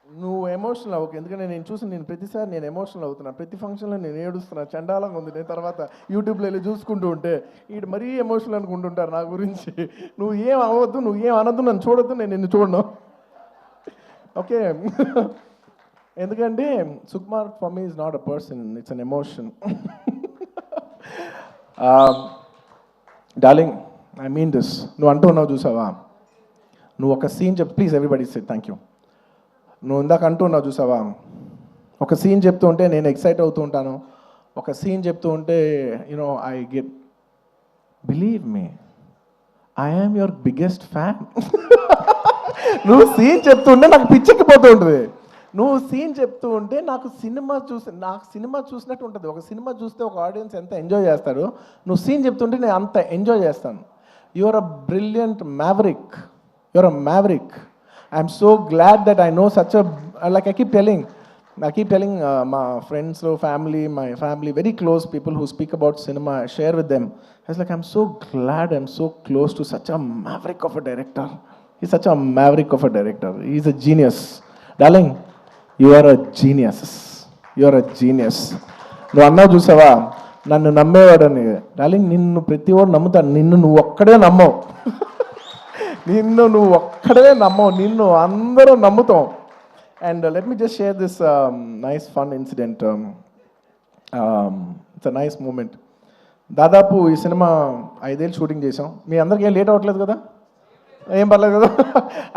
నువ్వు ఎమోషనల్ అవ్వకు, ఎందుకంటే నేను చూసి నేను ప్రతిసారి నేను ఎమోషనల్ అవుతున్నా, ప్రతి ఫంక్షన్లో నేను ఏడుస్తున్నా, చండాలంగా ఉంది. నేను తర్వాత యూట్యూబ్లో వెళ్ళి చూసుకుంటూ ఉంటే వీడు మరీ ఎమోషనల్ అనుకుంటుంటారు నా గురించి. నువ్వు ఏం అవ్వద్దు, నువ్వు ఏం అనొద్దు, నన్ను చూడొద్దు, నేను నిన్ను చూడను, ఓకే? ఎందుకంటే Sukumar for me is not a person, it's an emotion. Darling, I mean this. నువ్వు అంటున్నావు చూసావా, నువ్వు ఒక సీన్ చెప్పు, please everybody say thank you. నువ్వు ఇందాక అంటున్నావు చూసావా, ఒక సీన్ చెప్తూ ఉంటే నేను ఎక్సైట్ అవుతూ ఉంటాను, ఒక సీన్ చెప్తూ ఉంటే you know I get, believe me, I am your biggest fan. నువ్వు సీన్ చెప్తుంటే నాకు పిచ్చెక్కిపోతూ ఉంటుంది. నువ్వు సీన్ చెప్తూ ఉంటే నాకు సినిమా చూసినట్టు ఉంటుంది. ఒక సినిమా చూస్తే ఒక ఆడియన్స్ ఎంత ఎంజాయ్ చేస్తారో, నువ్వు సీన్ చెప్తుంటే నేను అంత ఎంజాయ్ చేస్తాను. You are a brilliant maverick, you are a maverick. I'm so glad that I know such a, like I keep telling my friends, family, my family, very close people who speak about cinema, I share with them. I was like, I'm so glad I'm so close to such a maverick of a director. He's such a maverick of a director. He's a genius. Darling, you are a genius. You are a genius. నువ్వు అన్నావు చూసావా, నన్ను నమ్మేవాడని. Darling, నిన్ను ప్రతి వాడు నమ్ముతాను, నిన్ను నువ్వు ఒక్కడే నమ్మవు. నిన్ను నువ్వు ఒక్కడే నమ్మవు, నిన్ను అందరూ నమ్ముతాం. And let me just share this nice fun incident. It's a nice moment. దాదాపు ఈ సినిమా 5 ఏళ్ళు షూటింగ్ చేసాం. మీ అందరికీ ఏం లేట్ అవ్వట్లేదు కదా, ఏం పర్లేదు కదా?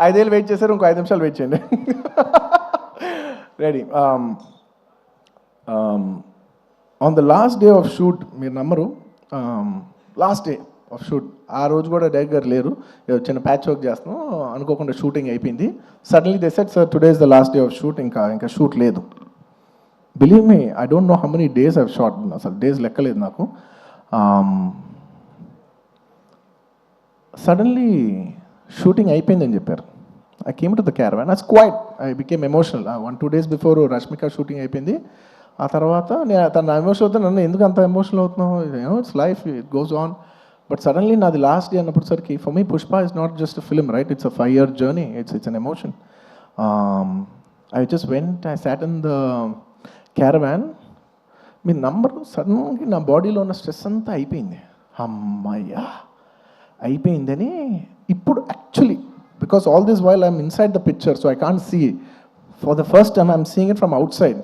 5 ఏళ్ళు వెయిట్ చేశారు, ఇంకో 5 నిమిషాలు వెయిట్ చేయండి. Ready. On the last day of shoot, మీరు నమ్మరు, లాస్ట్ డే ఆఫ్ షూట్, ఆ రోజు కూడా డైరెక్టర్ గారు లేరు, చిన్న ప్యాచ్ వర్క్ చేస్తున్నాం, అనుకోకుండా షూటింగ్ అయిపోయింది. Suddenly they said, sir today is the last day of shoot, ఇంకా షూట్ లేదు. Believe me, I don't know how many days I've shot, అసలు డేస్ లెక్కలేదు నాకు. సడన్లీ షూటింగ్ అయిపోయిందని చెప్పారు. I came to the caravan, I quite, I became emotional. 1-2 days before Rashmika shooting అయిపోయింది. ఆ తర్వాత తను ఎమోషనల్ అవుతాను, నన్ను ఎందుకు అంత ఎమోషనల్ అవుతున్నావు, it's life, it goes on. But suddenly నాది లాస్ట్ డే అన్నప్పుడు సరికి, for me Pushpa is not just a film, right? It's a 5-year journey. It's an emotion. I just went, I sat in the caravan. Me number సడన్గా నా బాడీలో ఉన్న stress అంతా అయిపోయింది. అమ్మయ్యా అయిపోయిందని ఇప్పుడు actually, because all this while I'm inside the picture, so I can't see. For the first time I'm seeing it from outside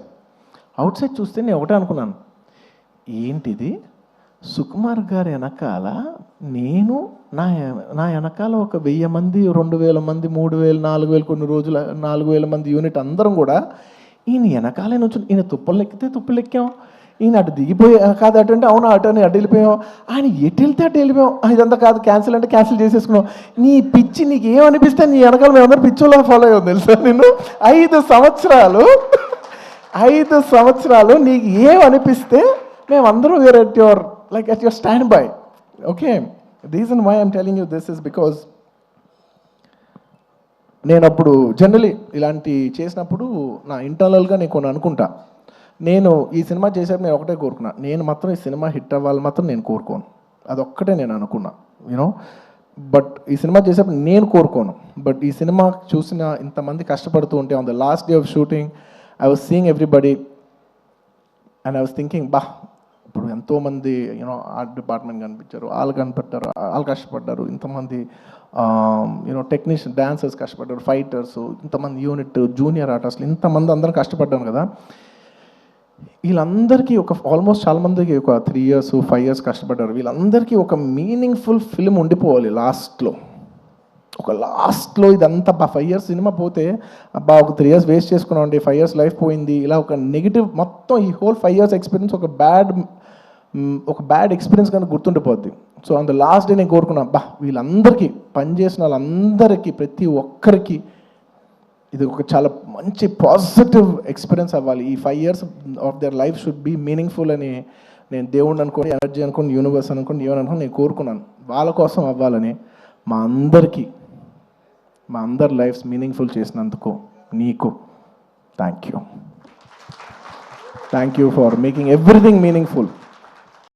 చూస్తే నేను ఒకటే అనుకున్నాను, ఏంటిది, సుకుమార్ గారి వెనకాల నేను, నా వెనకాల ఒక 1000 మంది, 2000 మంది, 3000, 4000, కొన్ని రోజులు 4000 మంది యూనిట్ అందరం కూడా ఈయన వెనకాలే నుంచి, ఈయన తుప్పలు ఎక్కితే తుప్పలు ఎక్కాం, ఈయన అటు దిగిపోయి కాదు అటు అంటే అవును అటు అని అటు వెళ్ళిపోయాం, ఆయన ఎటు వెళ్తే అటు వెళ్ళిపోయాం, ఇదంతా కాదు క్యాన్సిల్ అంటే క్యాన్సిల్ చేసేసుకున్నాం. నీ పిచ్చి నీకు ఏమనిపిస్తే నీ వెనకాల మేమందరం పిచ్చోలా ఫాలో అయ్యాం తెలుసా. నేను 5 సంవత్సరాలు నీకు ఏమనిపిస్తే మేమందరం were at your, like at your standby. Okay, the reason why I'm telling you this is because నేను అప్పుడు జనరలీ ఇలాంటి చేసినప్పుడు నా ఇంటర్నల్గా నేను కొన్ని అనుకుంటా. నేను ఈ సినిమా చేసేప్పుడు నేను ఒకటే కోరుకున్నా, నేను మాత్రం ఈ సినిమా హిట్ అవ్వాలి మాత్రం నేను కోరుకోను, అదొక్కటే నేను అనుకున్నా, యూనో. బట్ ఈ సినిమా చేసేప్పుడు నేను కోరుకోను, బట్ ఈ సినిమా చూసిన ఇంతమంది కష్టపడుతూ ఉంటే, on the last day of shooting I was seeing everybody and I was thinking, బా ఇప్పుడు ఎంతోమంది యూనో ఆర్ట్ డిపార్ట్మెంట్ కనిపించారు, వాళ్ళు కష్టపడ్డారు, ఇంతమంది యూనో టెక్నీషియన్, డాన్సర్స్ కష్టపడ్డారు, ఫైటర్స్, ఇంతమంది యూనిట్, జూనియర్ ఆర్టిస్టులు, ఇంతమంది అందరం కష్టపడ్డాను కదా. వీళ్ళందరికీ ఆల్మోస్ట్ చాలామందికి ఒక 3 years 5 years కష్టపడ్డారు. వీళ్ళందరికీ ఒక మీనింగ్ఫుల్ ఫిల్మ్ ఉండిపోవాలి లాస్ట్లో ఇదంతా 5 years సినిమా పోతే, అబ్బా ఒక 3 years వేస్ట్ చేసుకున్నామండి, 5 years లైఫ్ పోయింది, ఇలా ఒక నెగిటివ్ మొత్తం ఈ హోల్ 5 years ఎక్స్పీరియన్స్ ఒక బ్యాడ్ ఎక్స్పీరియన్స్ కనుక గుర్తుండిపోద్ది. So on the last day నేను కోరుకున్నా, అబ్బా వీళ్ళందరికీ పనిచేసిన వాళ్ళందరికీ ప్రతి ఒక్కరికి ఇది ఒక చాలా మంచి పాజిటివ్ ఎక్స్పీరియన్స్ అవ్వాలి, ఈ 5 years of their life should be meaningful అని నేను దేవుడిని అనుకోని, ఎనర్జీ అనుకోని, యూనివర్స్ అనుకోని, ఏమని అనుకోని నేను కోరుకున్నాను. వాళ్ళ కోసం అవ్వాలని, మా అందరి లైఫ్స్ మీనింగ్ఫుల్ చేసినందుకు నీకు thank you for making everything meaningful.